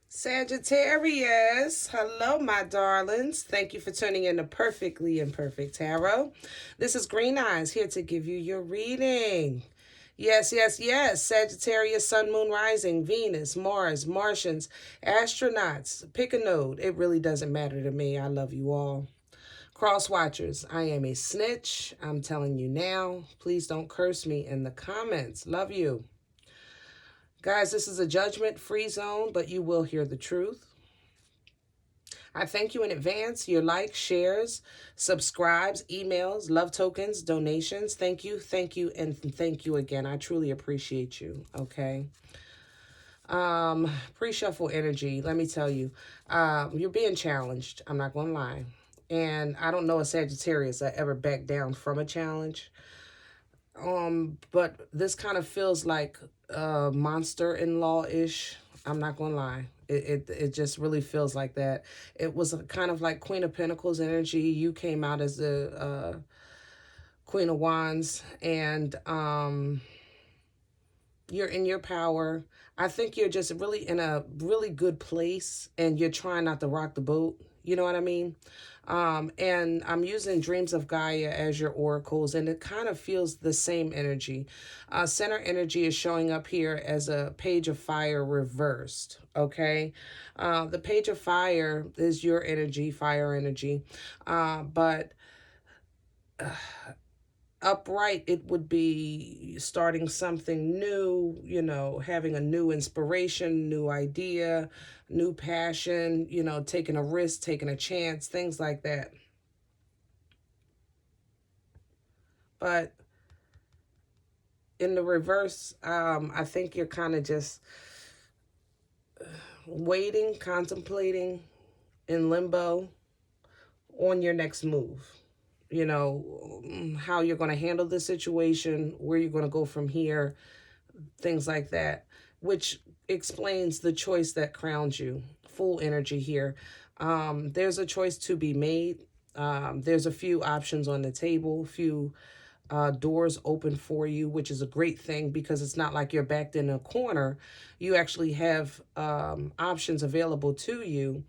Sagittarius, hello, my darlings. Thank you for tuning in to Perfectly Imperfect Tarot. This is Green Eyes here to give you your reading. Yes, yes, yes. Sagittarius, Sun, Moon, Rising, Venus, Mars, Martians, astronauts. Pick a node. It really doesn't matter to me. I love you all. Cross watchers, I am a snitch. I'm telling you now. Please don't curse me in the comments. Love you. Guys, this is a judgment-free zone, but you will hear the truth. I thank you in advance. Your likes, shares, subscribes, emails, love tokens, donations. Thank you, and thank you again. I truly appreciate you, okay? Pre-shuffle energy, let me tell you. You're being challenged. I'm not going to lie. And I don't know a Sagittarius that ever backed down from a challenge. But this kind of feels like monster-in-law-ish. I'm not gonna lie. It just really feels like that. It was kind of like Queen of Pentacles energy. You came out as the Queen of Wands, and you're in your power. I think you're just really in a really good place, and you're trying not to rock the boat. You know what I mean? And I'm using Dreams of Gaia as your oracles, and it kind of feels the same energy. Center energy is showing up here as a Page of Fire reversed, okay? The Page of Fire is your energy, fire energy, but upright, it would be starting something new, you know, having a new inspiration, new idea, new passion, you know, taking a risk, taking a chance, things like that. But in the reverse, I think you're kind of just waiting, contemplating, in limbo on your next move. You know, how you're going to handle the situation, where you're going to go from here, things like that, which explains the choice that crowns you. Full energy here. There's a choice to be made. There's a few options on the table, few doors open for you, which is a great thing because it's not like you're backed in a corner. You actually have options available to you.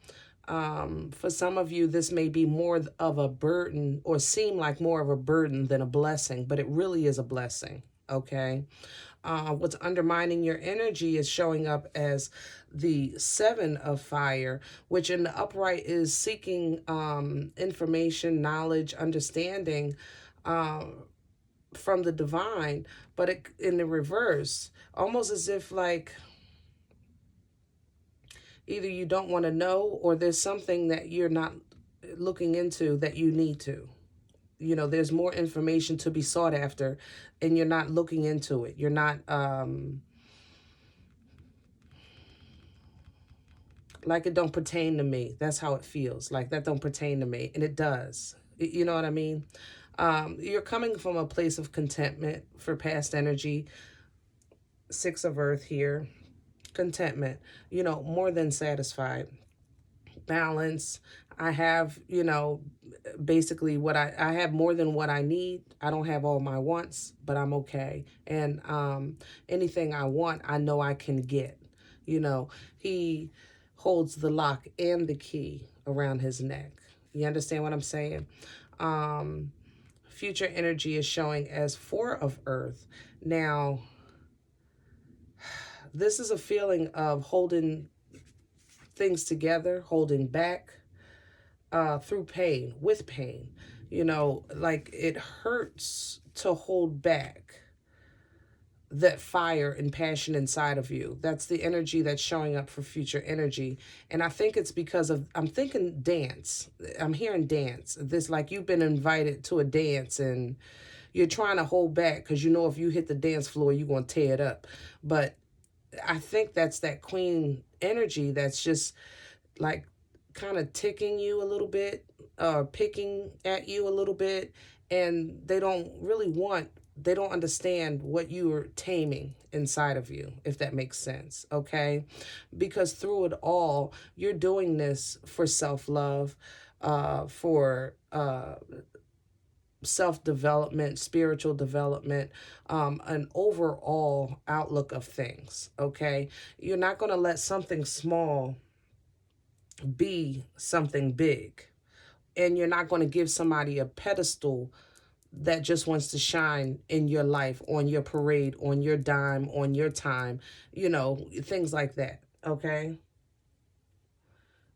For some of you, this may be more of a burden or seem like more of a burden than a blessing, but it really is a blessing, okay? What's undermining your energy is showing up as the Seven of Fire, which in the upright is seeking information, knowledge, understanding from the divine, but in the reverse, almost as if like either you don't want to know or there's something that you're not looking into that you need to. You know, there's more information to be sought after and you're not looking into it. You're not, like it don't pertain to me. That's how it feels. Like that don't pertain to me. And it does. You know what I mean? You're coming from a place of contentment for past energy. Six of Earth here. Contentment. You know, more than satisfied. Balance. I have, you know, basically what I have more than what I need. I don't have all my wants, but I'm okay. And anything I want, I know I can get. You know, he holds the lock and the key around his neck. You understand what I'm saying? Future energy is showing as Four of Earth. Now, this is a feeling of holding things together, holding back through pain, with pain. You know, like it hurts to hold back that fire and passion inside of you. That's the energy that's showing up for future energy. And I think it's because of, I'm thinking dance. I'm hearing dance. This like you've been invited to a dance and you're trying to hold back because you know if you hit the dance floor, you're going to tear it up. But I think that's that queen energy that's just like kind of ticking you a little bit, picking at you a little bit, and they don't understand what you are taming inside of you, if that makes sense, okay? Because through it all, you're doing this for self-love, for self-development, spiritual development, an overall outlook of things, okay? You're not going to let something small be something big. And you're not going to give somebody a pedestal that just wants to shine in your life, on your parade, on your dime, on your time, you know, things like that, okay?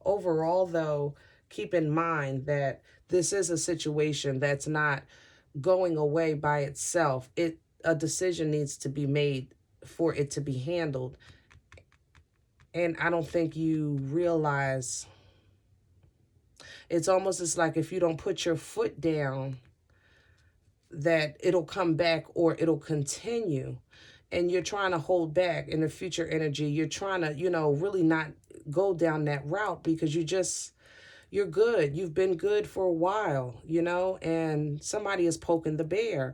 Overall, though, keep in mind that this is a situation that's not going away by itself. A decision needs to be made for it to be handled. And I don't think you realize, it's almost as like if you don't put your foot down, that it'll come back or it'll continue. And you're trying to hold back in the future energy. You're trying to, you know, really not go down that route because you're good. You've been good for a while, you know, and somebody is poking the bear.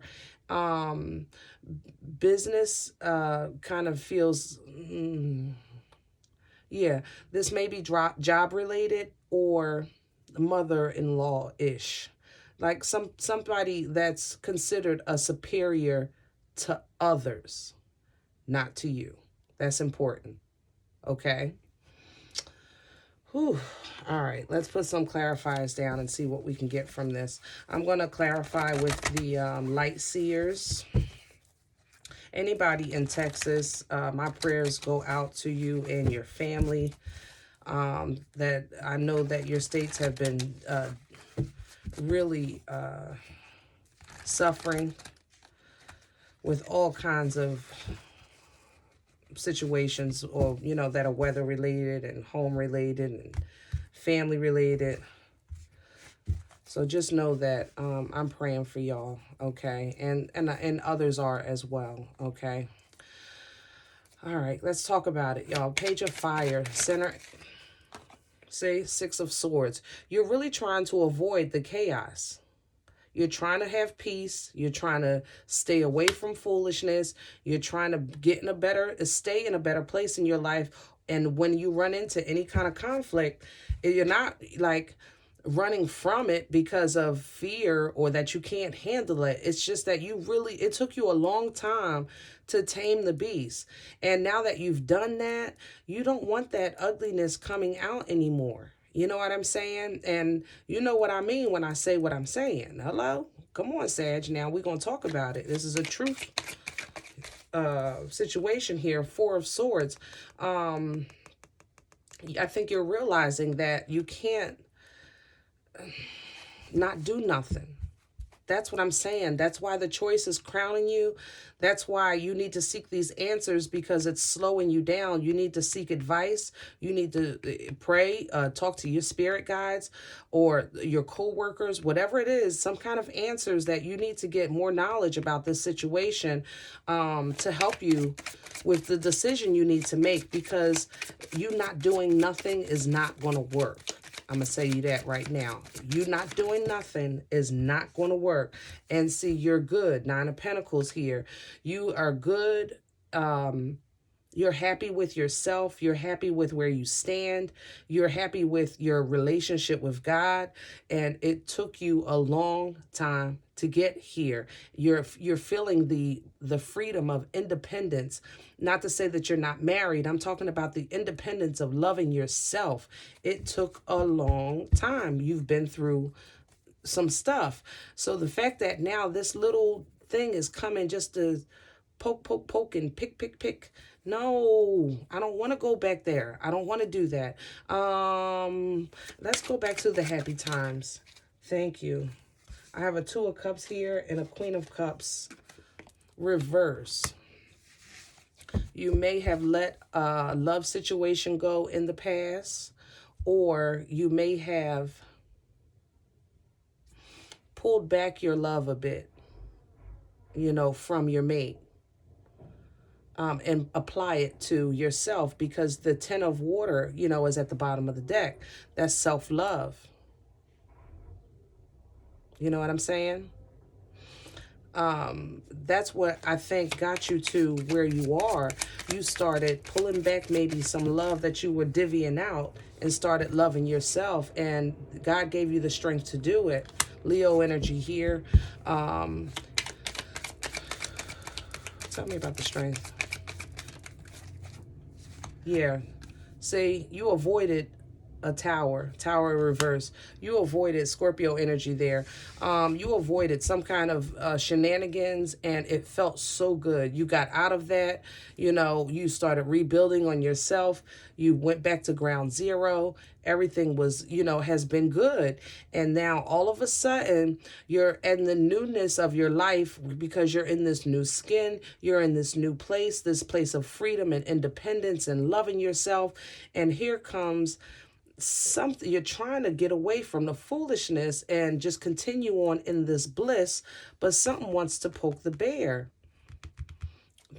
Business kind of feels, yeah, this may be job related or mother-in-law-ish. Like somebody that's considered a superior to others, not to you. That's important. Okay? Whew. All right, let's put some clarifiers down and see what we can get from this. I'm going to clarify with the light seers. Anybody in Texas, my prayers go out to you and your family. That I know that your states have been really suffering with all kinds of situations, or you know, that are weather related and home related and family related. So just know that I'm praying for y'all, okay, and others are as well, okay. All right, let's talk about it, y'all. Page of Fire, center. See, Six of Swords. You're really trying to avoid the chaos. You're trying to have peace. You're trying to stay away from foolishness. You're trying to stay in a better place in your life. And when you run into any kind of conflict, you're not like running from it because of fear or that you can't handle it. It's just that it took you a long time to tame the beast. And now that you've done that, you don't want that ugliness coming out anymore. You know what I'm saying? And you know what I mean when I say what I'm saying. Hello? Come on, Sag. Now we're going to talk about it. This is a truth situation here. Four of Swords. I think you're realizing that you can't not do nothing. That's what I'm saying. That's why the choice is crowning you. That's why you need to seek these answers, because it's slowing you down. You need to seek advice. You need to pray, talk to your spirit guides or your co-workers, whatever it is, some kind of answers that you need to get more knowledge about this situation to help you with the decision you need to make, because you not doing nothing is not going to work. I'm going to say you that right now. You not doing nothing is not going to work. And see, you're good. Nine of Pentacles here. You are good. You're happy with yourself. You're happy with where you stand. You're happy with your relationship with God. And it took you a long time to get here. You're feeling the freedom of independence. Not to say that you're not married. I'm talking about the independence of loving yourself. It took a long time. You've been through some stuff. So the fact that now this little thing is coming just to poke, and pick. No, I don't want to go back there. I don't want to do that. Let's go back to the happy times. Thank you. I have a Two of Cups here and a Queen of Cups reverse. You may have let a love situation go in the past, or you may have pulled back your love a bit, you know, from your mate. And apply it to yourself, because the Ten of Water, you know, is at the bottom of the deck. That's self-love. You know what I'm saying? That's what I think got you to where you are. You started pulling back maybe some love that you were divvying out and started loving yourself, and God gave you the strength to do it. Leo energy here. Tell me about the strength. Yeah. See, you avoided a tower reverse. You avoided Scorpio energy there. You avoided some kind of shenanigans, and it felt so good. You got out of that. You know, you started rebuilding on yourself. You went back to ground zero. Everything was, you know, has been good. And now all of a sudden you're in the newness of your life because you're in this new skin. You're in this new place, this place of freedom and independence and loving yourself. And here comes something. You're trying to get away from the foolishness and just continue on in this bliss, but something wants to poke the bear.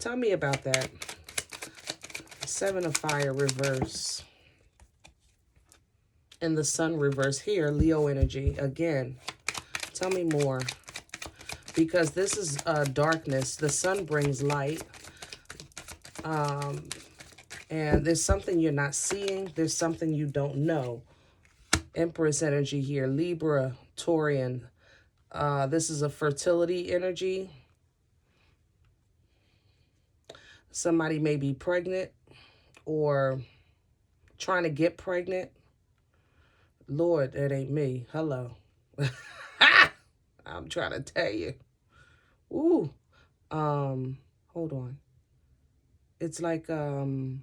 Tell me about that. Seven of Fire reverse. And the Sun reverse here, Leo energy again. Tell me more. Because this is darkness. The Sun brings light. And there's something you're not seeing. There's something you don't know. Empress energy here, Libra, Taurian. This is a fertility energy. Somebody may be pregnant or trying to get pregnant. Lord, that ain't me. Hello. I'm trying to tell you. Ooh. Hold on. It's like, you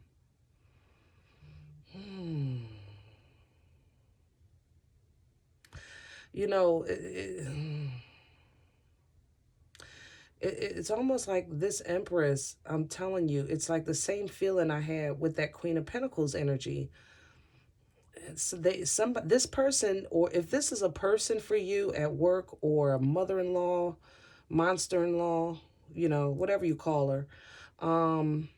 know, it's almost like this Empress, I'm telling you, it's like the same feeling I had with that Queen of Pentacles energy. This person, or if this is a person for you at work, or a mother-in-law, monster-in-law, you know, whatever you call her, and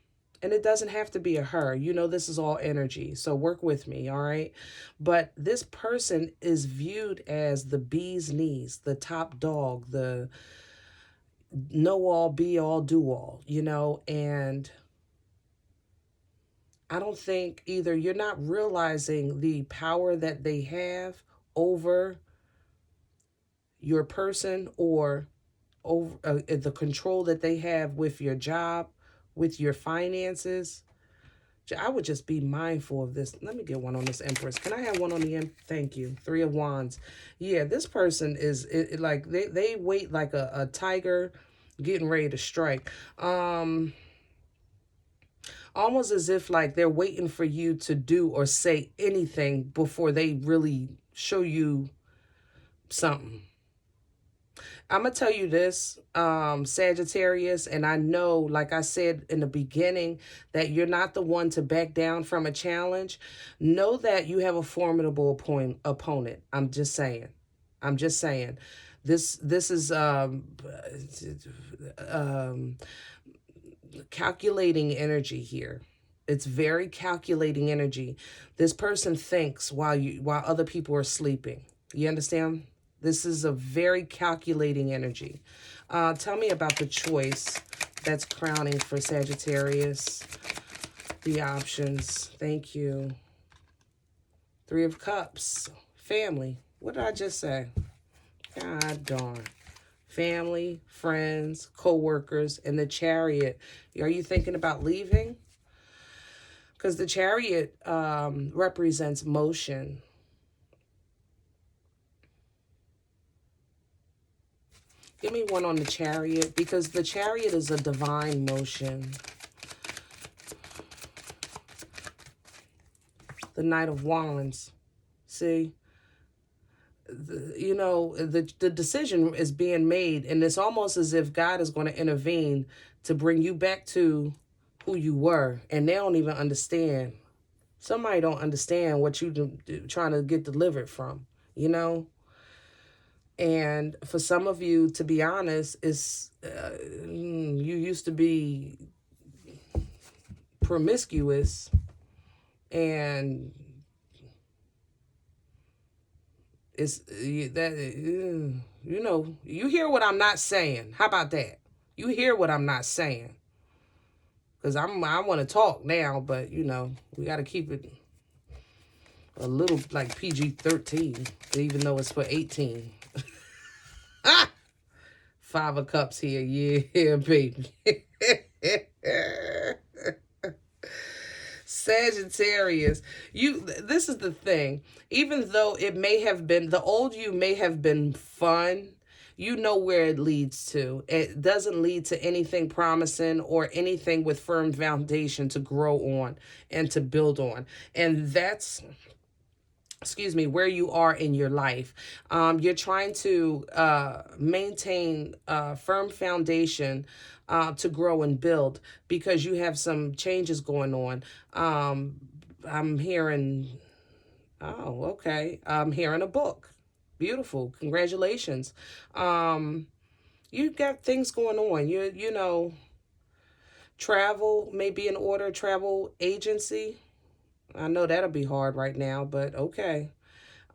it doesn't have to be a her. You know, this is all energy, so work with me, all right? But this person is viewed as the bee's knees, the top dog, the know-all, be-all, do-all, you know, and I don't think either you're not realizing the power that they have over your person, or over the control that they have with your job, with your finances. I would just be mindful of this. Let me get one on this Empress. Can I have one on the Thank you. Three of Wands. Yeah, this person is like they wait like a tiger getting ready to strike. Almost as if like they're waiting for you to do or say anything before they really show you something. I'm going to tell you this, Sagittarius, and I know, like I said in the beginning, that you're not the one to back down from a challenge. Know that you have a formidable opponent. I'm just saying. I'm just saying. This is calculating energy here. It's very calculating energy. This person thinks while other people are sleeping. You understand? This is a very calculating energy. Tell me about the choice that's crowning for Sagittarius. The options. Thank you. Three of Cups. Family. What did I just say? God darn. Family, friends, co-workers, and the Chariot. Are you thinking about leaving? Because the Chariot represents motion. Give me one on the Chariot, because the Chariot is a divine motion. The Knight of Wands. See? You know, the decision is being made, and it's almost as if God is going to intervene to bring you back to who you were, and they don't even understand. Somebody don't understand what you're trying to get delivered from, you know? And for some of you, to be honest, it's you used to be promiscuous, and it's that, you know, you hear what I'm not saying. How about that? You hear what I'm not saying. Because I want to talk now, but, you know, we got to keep it a little like PG-13, even though it's for 18. Five of Cups here. Yeah, baby. Sagittarius, this is the thing. Even though it may have been, the old you may have been fun, you know where it leads to. It doesn't lead to anything promising or anything with firm foundation to grow on and to build on. And that's, excuse me, where you are in your life. You're trying to maintain a firm foundation to grow and build because you have some changes going on. I'm hearing, oh, okay. I'm hearing a book. Beautiful. Congratulations. You got things going on. You know, travel may be in order, travel agency. I know that'll be hard right now, but okay.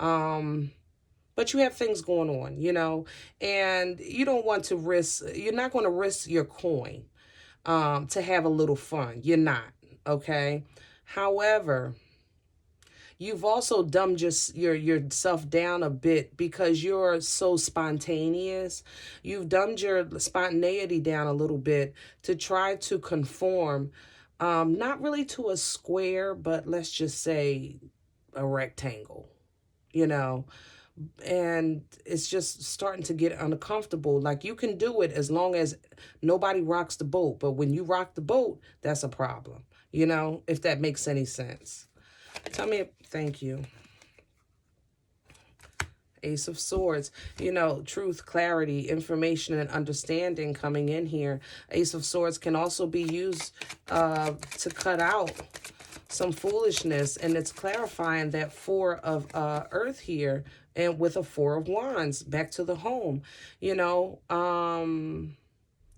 But you have things going on, you know, and you don't want to risk, you're not going to risk your coin to have a little fun. You're not, okay? However, you've also dumbed yourself down a bit because you're so spontaneous. You've dumbed your spontaneity down a little bit to try to conform, not really to a square, but let's just say a rectangle, you know, and it's just starting to get uncomfortable. Like, you can do it as long as nobody rocks the boat, but when you rock the boat, that's a problem, you know, if that makes any sense. Tell me, thank you. Ace of Swords, you know, truth, clarity, information, and understanding coming in here. Ace of Swords can also be used to cut out some foolishness, and it's clarifying that Four of Earth here, and with a Four of Wands back to the home. You know,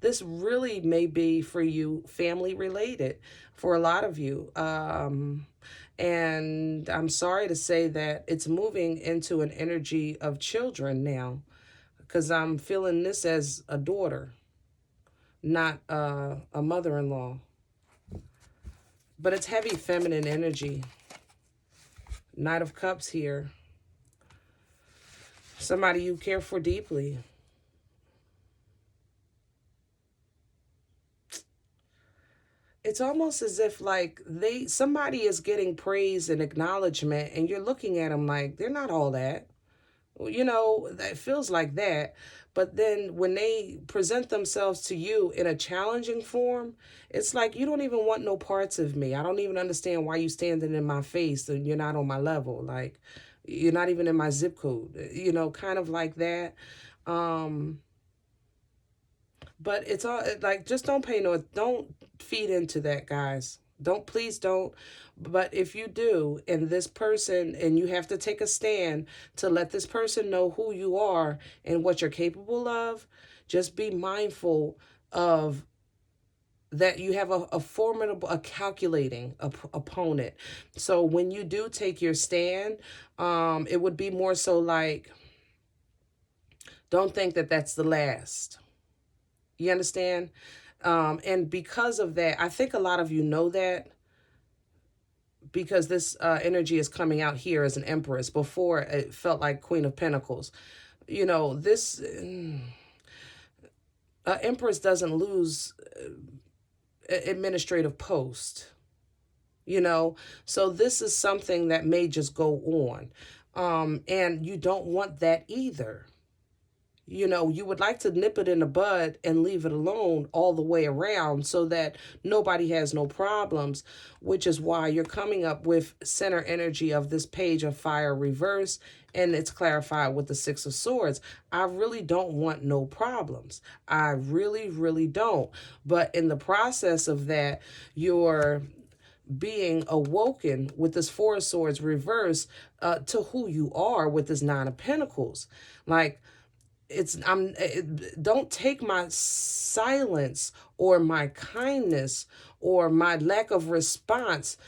this really may be for you family related for a lot of you. And I'm sorry to say that it's moving into an energy of children now, because I'm feeling this as a daughter, not a mother-in-law. But it's heavy feminine energy. Knight of Cups here. Somebody you care for deeply. It's almost as if like somebody is getting praise and acknowledgement, and you're looking at them like they're not all that. You know, that feels like that. But then when they present themselves to you in a challenging form, it's like, you don't even want no parts of me. I don't even understand why you standing in my face and you're not on my level. Like, you're not even in my zip code, you know, kind of like that. But it's all like, just don't feed into that, guys. Please don't. But if you do, and this person, and you have to take a stand to let this person know who you are and what you're capable of, just be mindful of that. You have a formidable, a calculating opponent. So when you do take your stand, it would be more so like, don't think that that's the last. You understand? And because of that, I think a lot of you know that, because this energy is coming out here as an Empress. Before, it felt like Queen of Pentacles. You know, this Empress doesn't lose administrative post, you know? So this is something that may just go on. And you don't want that either. You know, you would like to nip it in the bud and leave it alone all the way around so that nobody has no problems, which is why you're coming up with center energy of this Page of Fire reverse, and it's clarified with the Six of Swords. I really don't want no problems. I really, really don't. But in the process of that, you're being awoken with this Four of Swords reverse to who you are with this Nine of Pentacles. Like, don't take my silence or my kindness or my lack of response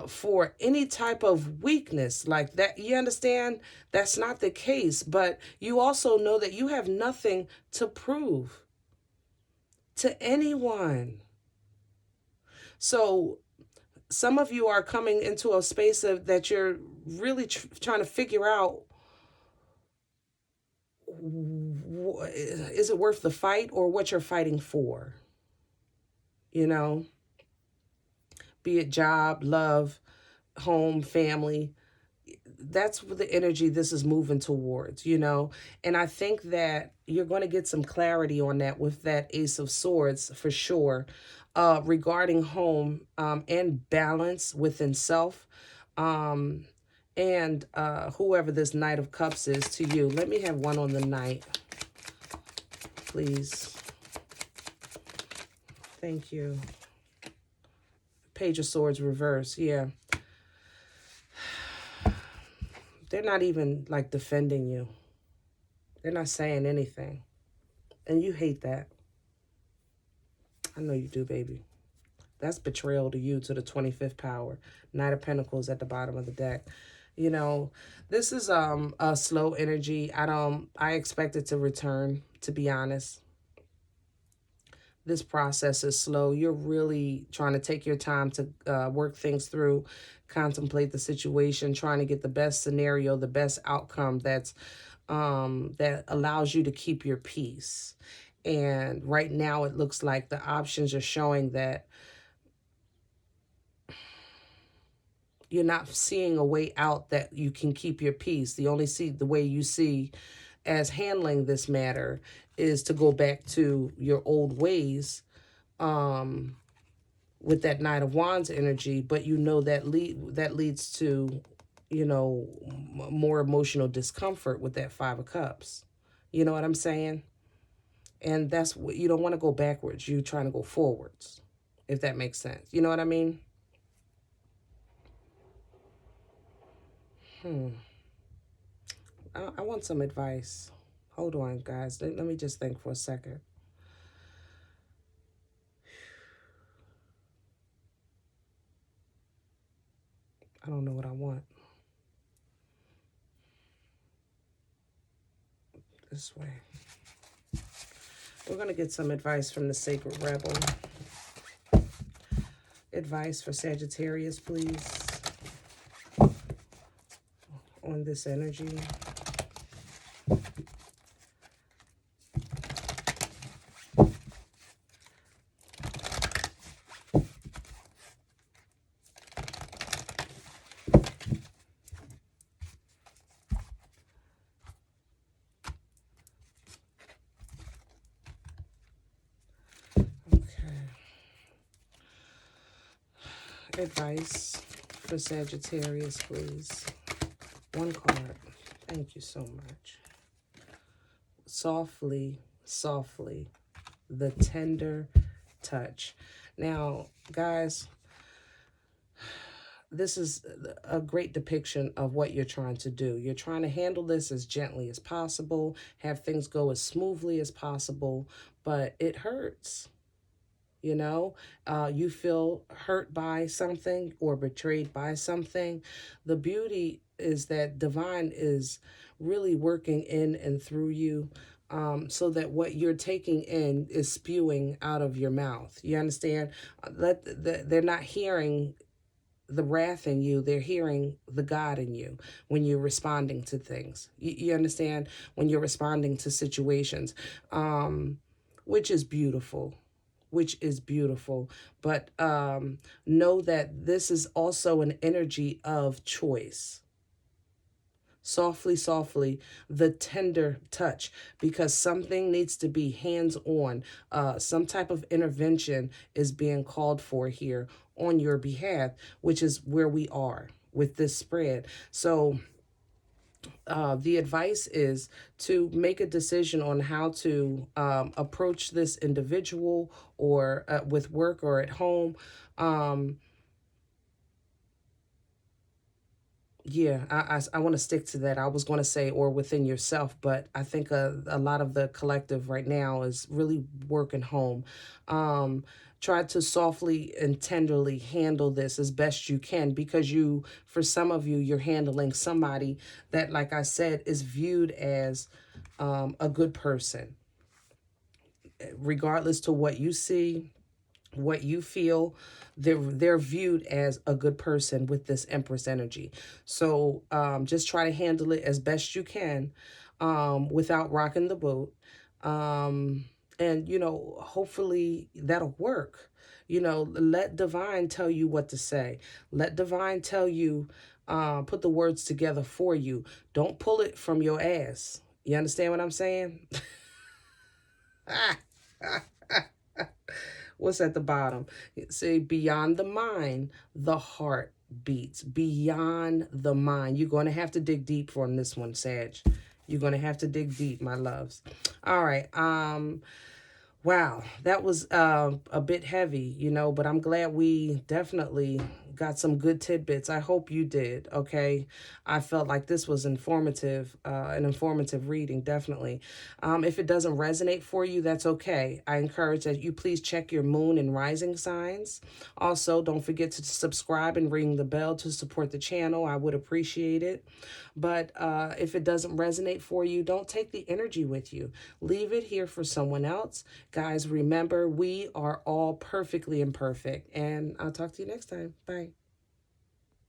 for any type of weakness like that. You understand? That's not the case. But you also know that you have nothing to prove to anyone. So some of you are coming into a space that you're really trying to figure out, is it worth the fight or what you're fighting for? You know, be it job, love, home, family. That's the energy this is moving towards, you know. And I think that you're going to get some clarity on that with that Ace of Swords for sure, regarding home, and balance within self, um, and whoever this Knight of Cups is to you. Let me have one on the Knight, please. Thank you. Page of Swords reverse. Yeah. They're not even like defending you. They're not saying anything. And you hate that. I know you do, baby. That's betrayal to you, to the 25th power. Knight of Pentacles at the bottom of the deck. You know, this is a slow energy. I expect it to return, to be honest. This process is slow. You're really trying to take your time to work things through, contemplate the situation, trying to get the best scenario, the best outcome that allows you to keep your peace. And right now it looks like the options are showing that you're not seeing a way out that you can keep your peace. The way you see as handling this matter is to go back to your old ways, with that Knight of Wands energy, but you know that leads to, you know, more emotional discomfort with that Five of Cups. You know what I'm saying? And that's what you don't want to go backwards. You're trying to go forwards, if that makes sense. You know what I mean? I want some advice. Hold on, guys. Let me just think for a second. I don't know what I want. This way. We're going to get some advice from the Sacred Rebel. Advice for Sagittarius, please, on this energy. Advice for Sagittarius, please. One card. Thank you so much. Softly, softly, the tender touch. Now, guys, this is a great depiction of what you're trying to do. You're trying to handle this as gently as possible, have things go as smoothly as possible, but it hurts. You know, you feel hurt by something or betrayed by something. The beauty is that divine is really working in and through you, so that what you're taking in is spewing out of your mouth. You understand? They're not hearing the wrath in you. They're hearing the God in you when you're responding to things. You understand? When you're responding to situations, which is beautiful. But know that this is also an energy of choice. Softly, softly, the tender touch, because something needs to be hands-on. Some type of intervention is being called for here on your behalf, which is where we are with this spread. So the advice is to make a decision on how to approach this individual, or with work or at home. Yeah, I want to stick to that. I was going to say, or within yourself, but I think a lot of the collective right now is really working home. Try to softly and tenderly handle this as best you can, because for some of you, you're handling somebody that, like I said, is viewed as a good person. Regardless to what you see, what you feel, they're viewed as a good person with this Empress energy. So just try to handle it as best you can, without rocking the boat. And, you know, hopefully that'll work. You know, let divine tell you what to say. Let divine tell you, put the words together for you. Don't pull it from your ass. You understand what I'm saying? What's at the bottom? Say, beyond the mind, the heart beats. Beyond the mind. You're going to have to dig deep on this one, Sag. You're going to have to dig deep, my loves. All right. Wow, that was a bit heavy, you know, but I'm glad we definitely got some good tidbits. I hope you did, okay? I felt like this was informative, an informative reading, definitely. If it doesn't resonate for you, that's okay. I encourage that you please check your moon and rising signs. Also, don't forget to subscribe and ring the bell to support the channel. I would appreciate it. But if it doesn't resonate for you, don't take the energy with you. Leave it here for someone else. Guys, remember, we are all perfectly imperfect. And I'll talk to you next time. Bye.